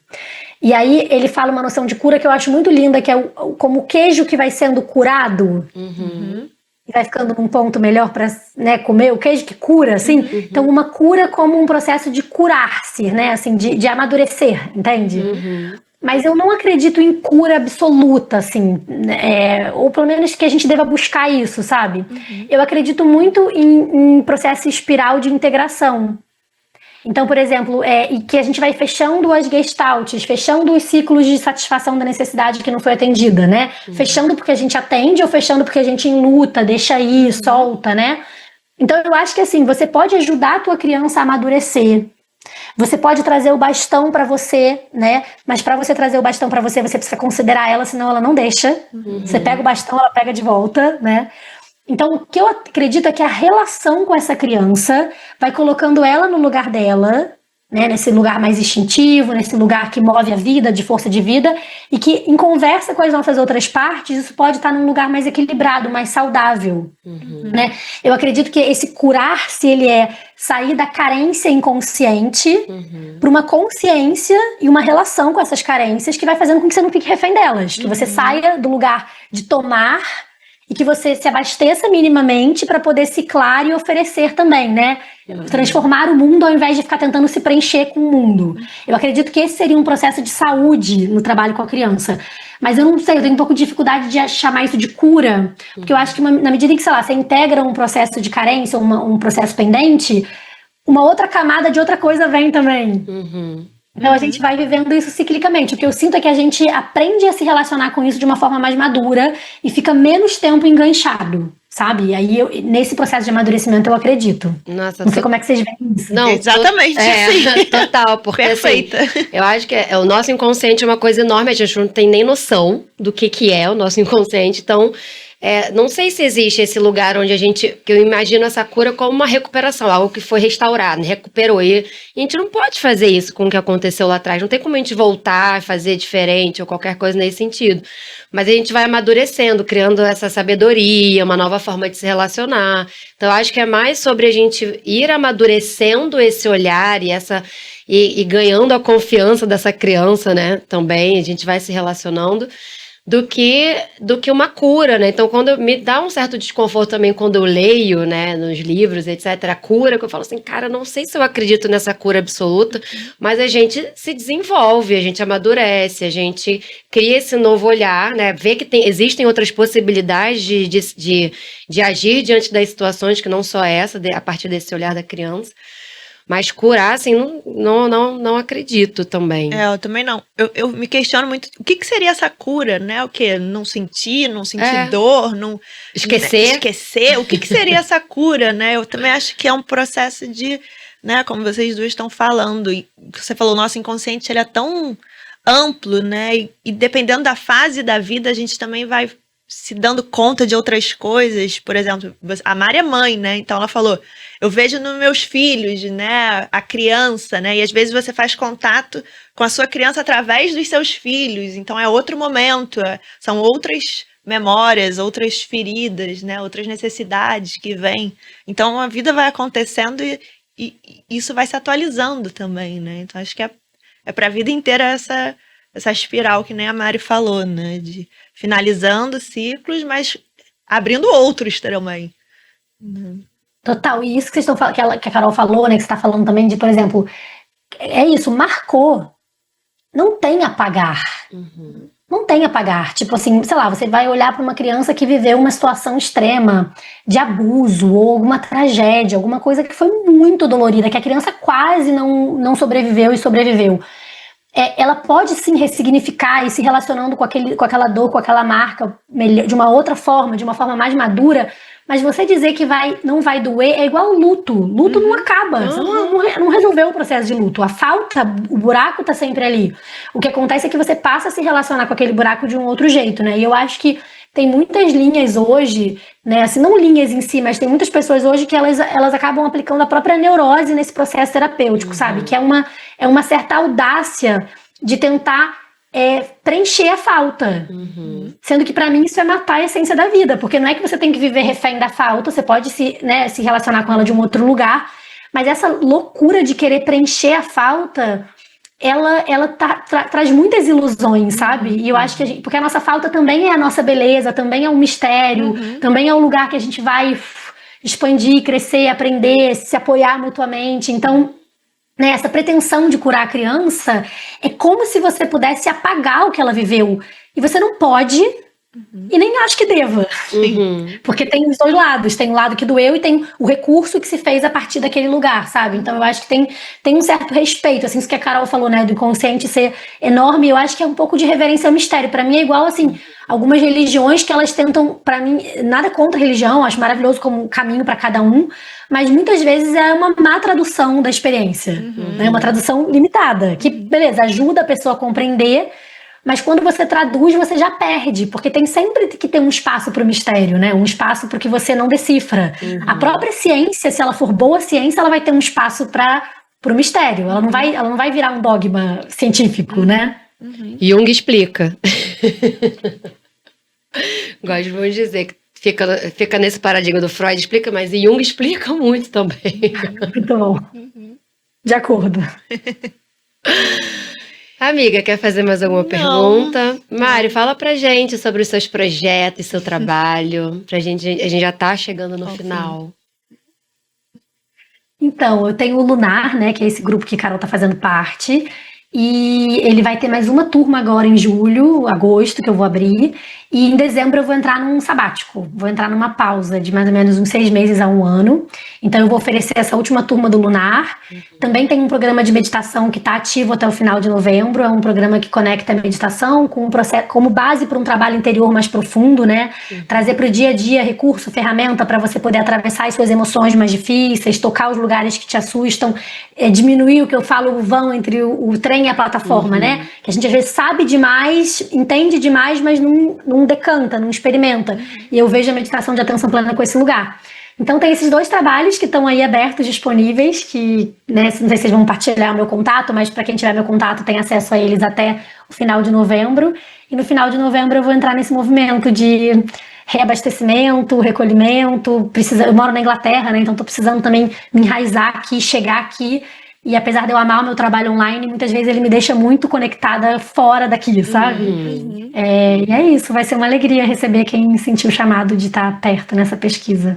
E aí ele fala uma noção de cura que eu acho muito linda, que é como o queijo que vai sendo curado e vai ficando num ponto melhor para, né, comer, o queijo que cura, assim. Então uma cura como um processo de curar-se, né, assim, de amadurecer, entende? Mas eu não acredito em cura absoluta, assim, ou pelo menos que a gente deva buscar isso, sabe? Eu acredito muito em processo espiral de integração. Então, por exemplo, e que a gente vai fechando as gestaltes, fechando os ciclos de satisfação da necessidade que não foi atendida, né? Fechando porque a gente atende ou fechando porque a gente enluta, deixa ir, solta, né? Então, eu acho que assim, você pode ajudar a tua criança a amadurecer. Você pode trazer o bastão para você, né? Mas para você trazer o bastão para você, você precisa considerar ela, senão ela não deixa. Você pega o bastão, ela pega de volta, né? Então, o que eu acredito é que a relação com essa criança vai colocando ela no lugar dela, né? Nesse lugar mais instintivo, nesse lugar que move a vida, de força de vida, e que em conversa com as nossas outras partes, isso pode estar num lugar mais equilibrado, mais saudável, né? Eu acredito que esse curar-se, ele é sair da carência inconsciente para uma consciência e uma relação com essas carências que vai fazendo com que você não fique refém delas, que você saia do lugar de tomar e que você se abasteça minimamente para poder ciclar e oferecer também, né? Transformar o mundo ao invés de ficar tentando se preencher com o mundo. Eu acredito que esse seria um processo de saúde no trabalho com a criança. Mas eu não sei, eu tenho um pouco de dificuldade de chamar isso de cura, porque eu acho que na medida em que, sei lá, você integra um processo de carência, um processo pendente, uma outra camada de outra coisa vem também. Então a gente vai vivendo isso ciclicamente. O que eu sinto é que a gente aprende a se relacionar com isso de uma forma mais madura e fica menos tempo enganchado, sabe? E aí, nesse processo de amadurecimento, eu acredito. Nossa, Não sei como é que vocês veem isso. Não, Exatamente, sim. total, porque Perfeita. assim, eu acho que o nosso inconsciente é uma coisa enorme, a gente não tem nem noção do que é o nosso inconsciente, então não sei se existe esse lugar onde que eu imagino essa cura como uma recuperação, algo que foi restaurado, recuperou, e a gente não pode fazer isso com o que aconteceu lá atrás, não tem como a gente voltar, fazer diferente ou qualquer coisa nesse sentido, mas a gente vai amadurecendo, criando essa sabedoria, uma nova forma de se relacionar, então eu acho que é mais sobre a gente ir amadurecendo esse olhar e ganhando a confiança dessa criança, né, também, a gente vai se relacionando, do que uma cura, né? Então, quando me dá um certo desconforto também quando eu leio, né, nos livros, etc., a cura, que eu falo assim, cara, não sei se eu acredito nessa cura absoluta, mas a gente se desenvolve, a gente amadurece, a gente cria esse novo olhar, né? Vê que existem outras possibilidades de agir diante das situações que não só essa, a partir desse olhar da criança. Mas curar, assim, não acredito também. Eu também não. Eu me questiono muito, o que seria essa cura, né? O quê? Não sentir dor, não... Esquecer. O que seria essa cura, né? Eu também acho que é um processo de, né? Como vocês duas estão falando, e você falou, o nosso inconsciente, ele é tão amplo, né? E dependendo da fase da vida, a gente também vai se dando conta de outras coisas. Por exemplo, a Mari é mãe, né? Então ela falou, eu vejo nos meus filhos, né, a criança, né, e às vezes você faz contato com a sua criança através dos seus filhos, então é outro momento, são outras memórias, outras feridas, né, outras necessidades que vêm. Então a vida vai acontecendo e isso vai se atualizando também, né, então acho que é para a vida inteira essa espiral que nem a Mari falou, né, de finalizando ciclos, mas abrindo outros também. Total, e isso que vocês estão falando, que a Carol falou, né, que você está falando também de, por exemplo, é isso, marcou, não tem apagar. Não tem apagar. Tipo assim, sei lá, você vai olhar para uma criança que viveu uma situação extrema de abuso ou alguma tragédia, alguma coisa que foi muito dolorida, que a criança quase não sobreviveu e sobreviveu. Ela pode sim ressignificar e se relacionando com aquela dor, com aquela marca de uma outra forma, de uma forma mais madura. Mas você dizer que não vai doer é igual luto. Luto não acaba. Você não resolveu o processo de luto. A falta, o buraco tá sempre ali. O que acontece é que você passa a se relacionar com aquele buraco de um outro jeito, né? E eu acho que tem muitas linhas hoje, né? Assim, não linhas em si, mas tem muitas pessoas hoje que elas acabam aplicando a própria neurose nesse processo terapêutico, sabe? Que é uma certa audácia de tentar preencher a falta. Sendo que pra mim isso é matar a essência da vida, porque não é que você tem que viver refém da falta, você pode se relacionar com ela de um outro lugar, mas essa loucura de querer preencher a falta, ela traz muitas ilusões, sabe? E eu acho que porque a nossa falta também é a nossa beleza, também é um mistério, também é um lugar que a gente vai expandir, crescer, aprender, se apoiar mutuamente. Então, né, essa pretensão de curar a criança é como se você pudesse apagar o que ela viveu. E você não pode, e nem acho que deva. Porque tem os dois lados. Tem o lado que doeu e tem o recurso que se fez a partir daquele lugar, sabe? Então eu acho que tem um certo respeito, assim, isso que a Carol falou, né, do inconsciente ser enorme. Eu acho que é um pouco de reverência ao mistério. Pra mim é igual, assim, algumas religiões que elas tentam, pra mim, nada contra a religião, acho maravilhoso como caminho pra cada um, mas muitas vezes é uma má tradução da experiência, né? Uma tradução limitada, que, beleza, ajuda a pessoa a compreender, mas quando você traduz, você já perde, porque tem sempre que ter um espaço para o mistério, né? Um espaço para o que você não decifra. A própria ciência, se ela for boa ciência, ela vai ter um espaço para o mistério. Ela não vai virar um dogma científico, né? Jung explica. Gosto muito de dizer que fica nesse paradigma do Freud, explica, mas Jung explica muito também. Muito bom. De acordo. Amiga, quer fazer mais alguma pergunta? Mari, fala pra gente sobre os seus projetos, seu trabalho. A gente já tá chegando no final. Então, eu tenho o Lunar, né, que é esse grupo que a Carol tá fazendo parte. E ele vai ter mais uma turma agora em julho, agosto, que eu vou abrir. E em dezembro eu vou entrar num sabático. Vou entrar numa pausa de mais ou menos uns 6 meses a um ano. Então eu vou oferecer essa última turma do Lunar. Também tem um programa de meditação que está ativo até o final de novembro. É um programa que conecta a meditação com um processo, como base para um trabalho interior mais profundo, né? Trazer para o dia a dia recurso, ferramenta para você poder atravessar as suas emoções mais difíceis, tocar os lugares que te assustam, diminuir o que eu falo, o vão entre o trem e a plataforma, né? Que a gente às vezes sabe demais, entende demais, mas não decanta, não experimenta. E eu vejo a meditação de atenção plena com esse lugar. Então tem esses 2 trabalhos que estão aí abertos, disponíveis, que, né, não sei se vocês vão partilhar o meu contato, mas para quem tiver meu contato tem acesso a eles até o final de novembro. E no final de novembro eu vou entrar nesse movimento de reabastecimento, recolhimento. Eu moro na Inglaterra, né, então estou precisando também me enraizar aqui, chegar aqui. E apesar de eu amar o meu trabalho online, muitas vezes ele me deixa muito conectada fora daqui, sabe? E é isso, vai ser uma alegria receber quem sentiu o chamado de estar perto nessa pesquisa.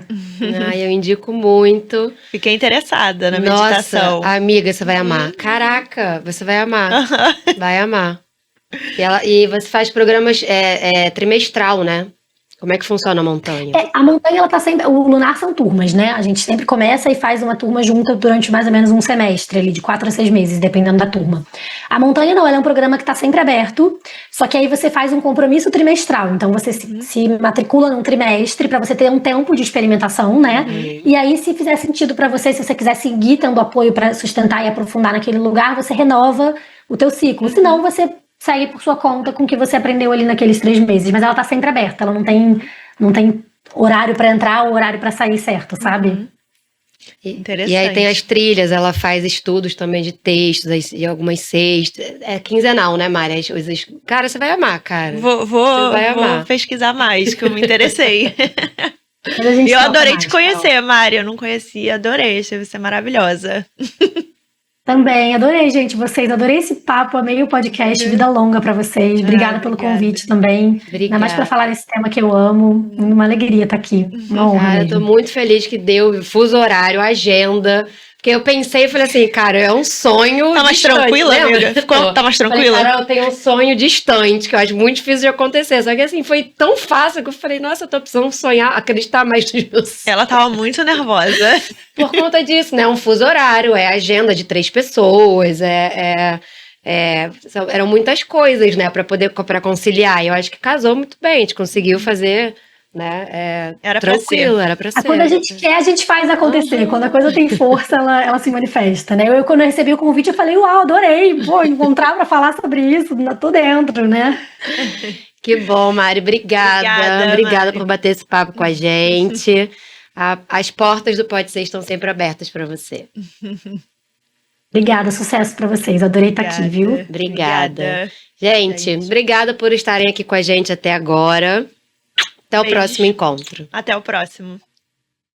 Eu indico muito. Fiquei interessada na Nossa, meditação. amiga, você vai amar. Caraca, você vai amar. Vai amar. E você faz programas trimestral, né? Como é que funciona a montanha? A montanha, ela tá sempre. O Lunar são turmas, né? A gente sempre começa e faz uma turma junta durante mais ou menos um semestre, ali, de 4 a 6 meses, dependendo da turma. A montanha não, ela é um programa que tá sempre aberto, só que aí você faz um compromisso trimestral. Então você se matricula num trimestre para você ter um tempo de experimentação, né? E aí, se fizer sentido para você, se você quiser seguir tendo apoio para sustentar e aprofundar naquele lugar, você renova o teu ciclo. Senão, você segue por sua conta com o que você aprendeu ali naqueles 3 meses. Mas ela tá sempre aberta, ela não tem horário para entrar ou horário para sair certo, sabe? Interessante. E aí tem as trilhas, ela faz estudos também de textos e algumas sextas. É quinzenal, né, Mari? Cara, você vai amar, cara. Vou pesquisar mais, que eu me interessei. E eu adorei te conhecer, Mari. Eu não conhecia, adorei. Achei você maravilhosa. Também, adorei, gente, vocês. Adorei esse papo, amei o podcast. Vida longa pra vocês. Obrigada pelo convite também. Ainda mais pra falar desse tema que eu amo. Uma alegria estar aqui. Uma honra mesmo. Eu tô muito feliz que deu fuso horário, agenda. Porque eu pensei e falei assim, cara, é um sonho. Tá mais tranquila, amiga? Tá mais tranquila? Falei, cara, eu tenho um sonho distante, que eu acho muito difícil de acontecer. Só que assim, foi tão fácil que eu falei, nossa, eu tô precisando sonhar, acreditar mais nos meus sonhos. Ela tava muito nervosa. Por conta disso, né? Um fuso horário, é agenda de 3 pessoas, eram muitas coisas, né, pra conciliar. E eu acho que casou muito bem, a gente conseguiu fazer. Né? Era tranquilo, pra ser. Era pra ser. Quando a gente quer, a gente faz acontecer. Quando a coisa tem força, ela se manifesta, né? Quando eu recebi o convite, eu falei, uau, adorei, encontrar pra falar sobre isso, tô dentro, né? Que bom, Mari, obrigada Mari. Por bater esse papo com a gente. As portas do Pode Ser estão sempre abertas pra você. Obrigada, sucesso pra vocês, adorei estar aqui, viu? Obrigada. Gente, obrigada por estarem aqui com a gente até agora. Até o próximo encontro. Até o próximo.